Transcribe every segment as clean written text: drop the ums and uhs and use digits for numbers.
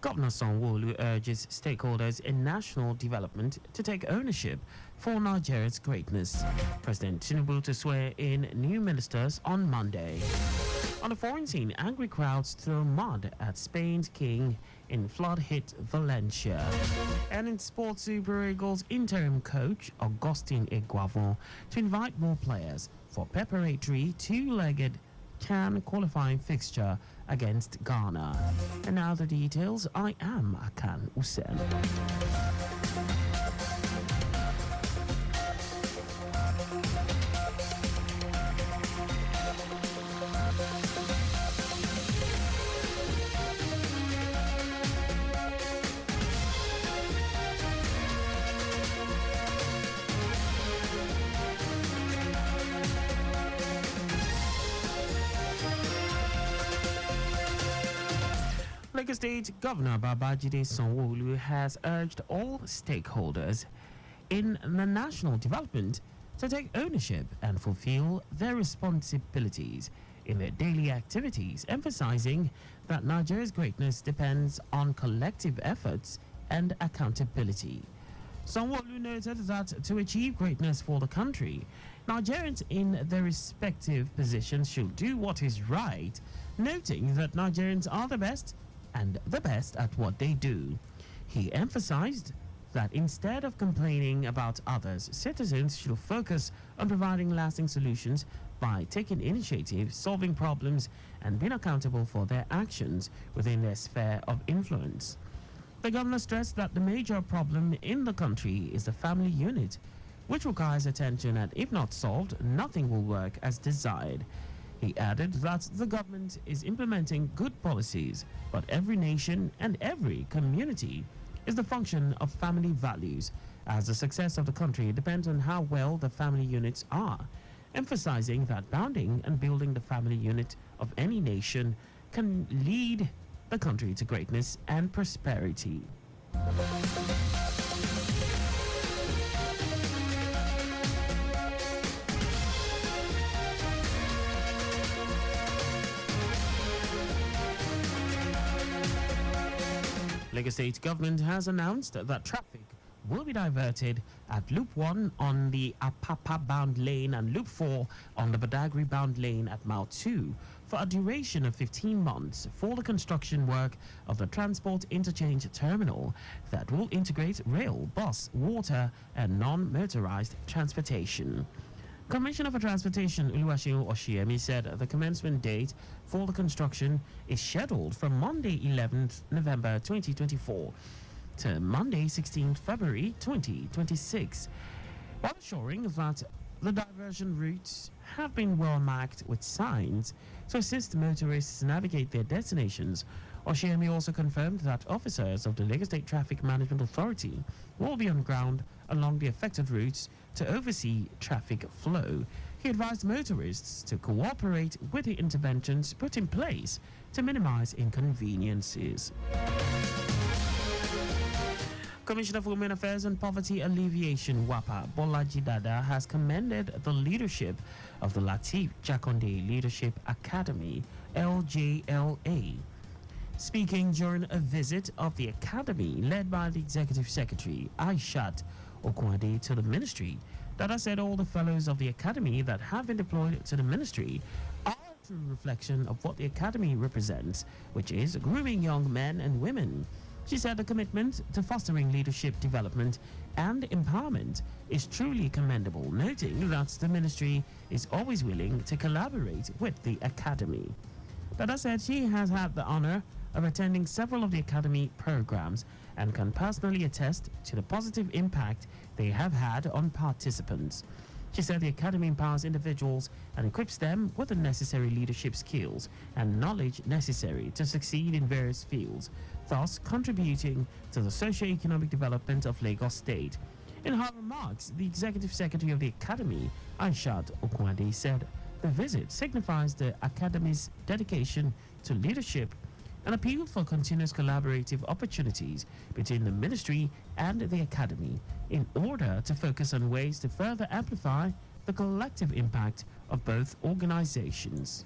Governor Sanwo-Olu urges stakeholders in national development to take ownership for Nigeria's greatness. President Tinubu to swear in new ministers on Monday. On the foreign scene, angry crowds throw mud at Spain's king in flood-hit Valencia. And in sports, Super Eagles interim coach Augustine Iguavon to invite more players for preparatory two-legged CAN qualifying fixture against Ghana. And now the details. I am Akan Usen. Lagos State Governor Babajide Sanwo-Olu has urged all stakeholders in the national development to take ownership and fulfill their responsibilities in their daily activities, emphasizing that Nigeria's greatness depends on collective efforts and accountability. Sanwo-Olu noted that to achieve greatness for the country, Nigerians in their respective positions should do what is right, noting that Nigerians are the best and the best at what they do. He emphasized that instead of complaining about others, citizens should focus on providing lasting solutions by taking initiative, solving problems, and being accountable for their actions within their sphere of influence. The governor stressed that the major problem in the country is the family unit, which requires attention, and if not solved, nothing will work as desired. He added that the government is implementing good policies, but every nation and every community is the function of family values, as the success of the country depends on how well the family units are, emphasizing that bounding and building the family unit of any nation can lead the country to greatness and prosperity. Lagos State government has announced that traffic will be diverted at Loop 1 on the Apapa-bound lane and Loop 4 on the Badagry-bound lane at Mile 2 for a duration of 15 months for the construction work of the Transport Interchange Terminal that will integrate rail, bus, water, and non-motorized transportation. Commissioner for Transportation Oluwaseun Oshiemi said the commencement date for the construction is scheduled from Monday 11th November 2024 to Monday 16th February 2026, while assuring that the diversion routes have been well marked with signs to assist motorists navigate their destinations. Oshiemi also confirmed that officers of the Lagos State Traffic Management Authority will be on ground along the affected routes to oversee traffic flow. He advised motorists to cooperate with the interventions put in place to minimize inconveniences. Commissioner for Women Affairs and Poverty Alleviation, WAPA, Bolaji Dada, has commended the leadership of the Lateef Jakonde Leadership Academy, LJLA. Speaking during a visit of the academy led by the Executive Secretary, Aishat Okwade, to the ministry, Dada said all the fellows of the academy that have been deployed to the ministry are a true reflection of what the academy represents, which is grooming young men and women. She said the commitment to fostering leadership development and empowerment is truly commendable, noting that the ministry is always willing to collaborate with the academy. Dada said she has had the honor of attending several of the academy programs and can personally attest to the positive impact they have had on participants. She said the academy empowers individuals and equips them with the necessary leadership skills and knowledge necessary to succeed in various fields, thus contributing to the socio-economic development of Lagos State. In her remarks, the Executive Secretary of the Academy, Aishat Okwade, said the visit signifies the Academy's dedication to leadership and appealed for continuous collaborative opportunities between the ministry and the academy in order to focus on ways to further amplify the collective impact of both organizations.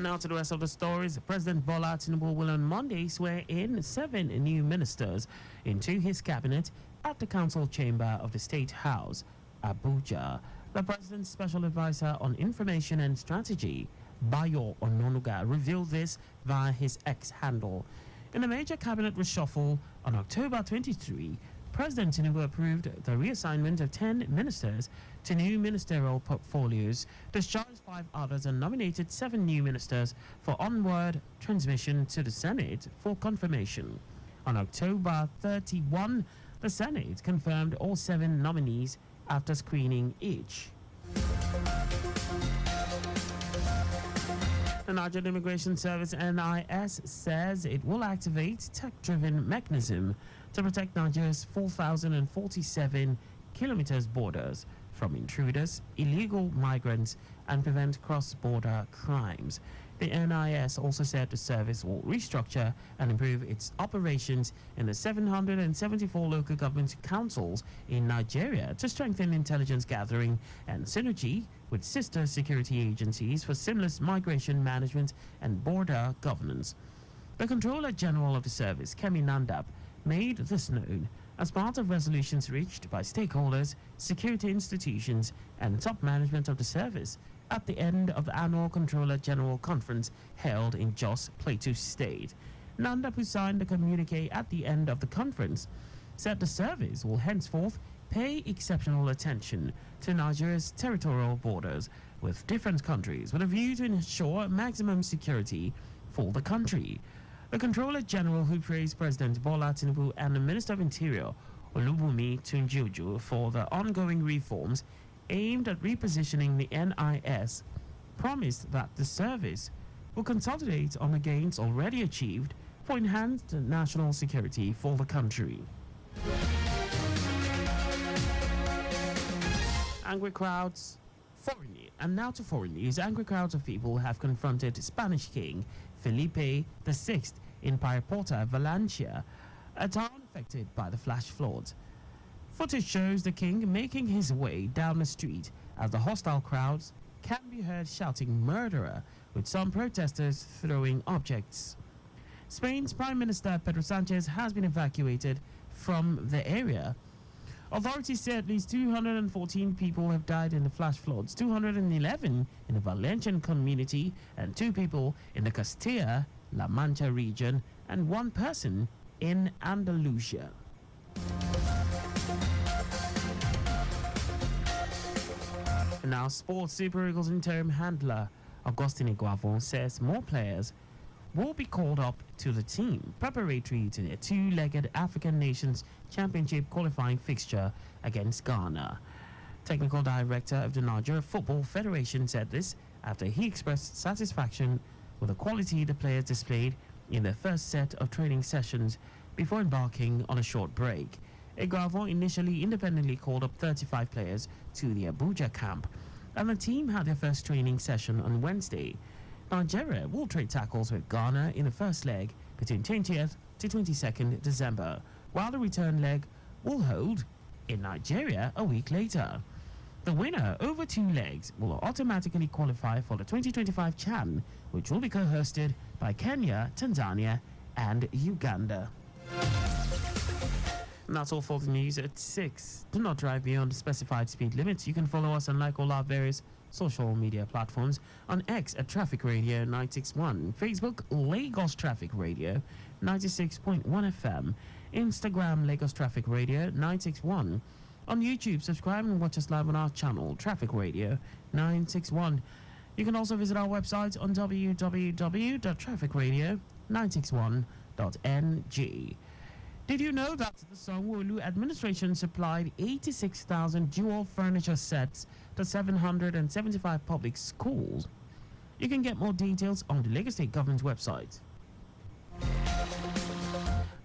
Now to the rest of the stories. President Bola Tinubu will on Monday swear in 7 new ministers into his cabinet at the council chamber of the State House, Abuja. The president's special advisor on information and strategy, Bayo Ononuga, revealed this via his X handle. In a major cabinet reshuffle on October 23, President Tinubu approved the reassignment of 10 ministers to new ministerial portfolios, discharged 5 others, and nominated 7 new ministers for onward transmission to the Senate for confirmation. On October 31, the Senate confirmed all 7 nominees after screening each. The Nigerian Immigration Service (NIS) says it will activate tech-driven mechanism to protect Nigeria's 4,047 kilometers borders from intruders, illegal migrants, and prevent cross-border crimes. The NIS also said the service will restructure and improve its operations in the 774 local government councils in Nigeria to strengthen intelligence gathering and synergy with sister security agencies for seamless migration management and border governance. The Controller General of the service, Kemi Nandap, made this known as part of resolutions reached by stakeholders, security institutions, and top management of the service at the end of the annual Controller General Conference held in Jos Plateau State. Nandap, who signed the communique at the end of the conference, said the service will henceforth pay exceptional attention to Nigeria's territorial borders with different countries with a view to ensure maximum security for the country. The Controller General, who praised President Bola Tinubu and the Minister of Interior, Olubunmi Tunjiojo, for the ongoing reforms aimed at repositioning the NIS, promised that the service will consolidate on the gains already achieved for enhanced national security for the country. Angry crowds, and now to foreign news. Angry crowds of people have confronted Spanish King Felipe VI in Paiporta, Valencia, a town affected by the flash floods. Footage shows the king making his way down the street as the hostile crowds can be heard shouting "murderer," with some protesters throwing objects. Spain's Prime Minister Pedro Sanchez has been evacuated from the area. Authorities say at least 214 people have died in the flash floods, 211 in the Valencian community, and 2 people in the Castilla-La Mancha region, and 1 person in Andalusia. Now, sports. Super Eagles interim handler Augustine Guavon says more players will be called up to the team preparatory to their 2-legged African Nations Championship qualifying fixture against Ghana. Technical Director of the Nigeria Football Federation said this after he expressed satisfaction with the quality the players displayed in their first set of training sessions before embarking on a short break. Guavon initially independently called up 35 players to the Abuja camp, and the team had their first training session on Wednesday. Nigeria will trade tackles with Ghana in the first leg between 20th to 22nd December, while the return leg will hold in Nigeria a week later. The winner over 2 legs will automatically qualify for the 2025 CHAN, which will be co-hosted by Kenya, Tanzania, and Uganda. And that's all for the news at 6. Do not drive beyond the specified speed limits. You can follow us and like all our various social media platforms. On X at Traffic Radio 961, Facebook Lagos Traffic Radio 96.1 FM, Instagram Lagos Traffic Radio 961. On YouTube, subscribe and watch us live on our channel Traffic Radio 961. You can also visit our website on www.trafficradio961.ng. Did you know that the Sanwo-Olu administration supplied 86,000 dual furniture sets to 775 public schools? You can get more details on the Lagos State Government website.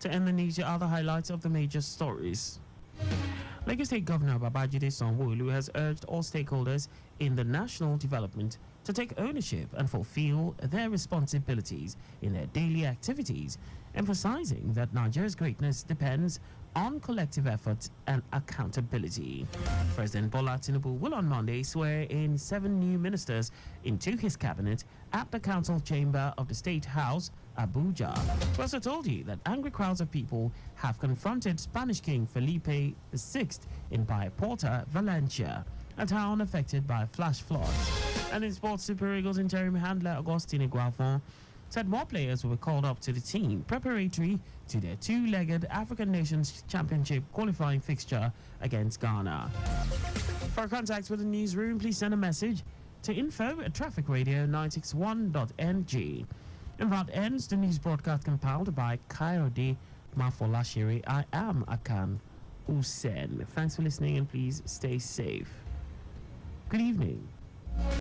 To end the news, here are the highlights of the major stories. Lagos State Governor Babajide Sanwo-Olu has urged all stakeholders in the national development to take ownership and fulfill their responsibilities in their daily activities, emphasizing that Nigeria's greatness depends on collective effort and accountability. President Bola Tinubu will on Monday swear in 7 new ministers into his cabinet at the council chamber of the State House, Abuja. We also told you that angry crowds of people have confronted Spanish King Felipe VI in Porta, Valencia, a town affected by flash floods. And in sports, Super Eagles interim handler Augustine Iguafon said more players will be called up to the team preparatory to their two-legged African Nations Championship qualifying fixture against Ghana. For contact with the newsroom, please send a message to info@trafficradio961.ng. And that ends the news broadcast compiled by Kayode Mafolashiri. I am Akan Usen. Thanks for listening and please stay safe. Good evening.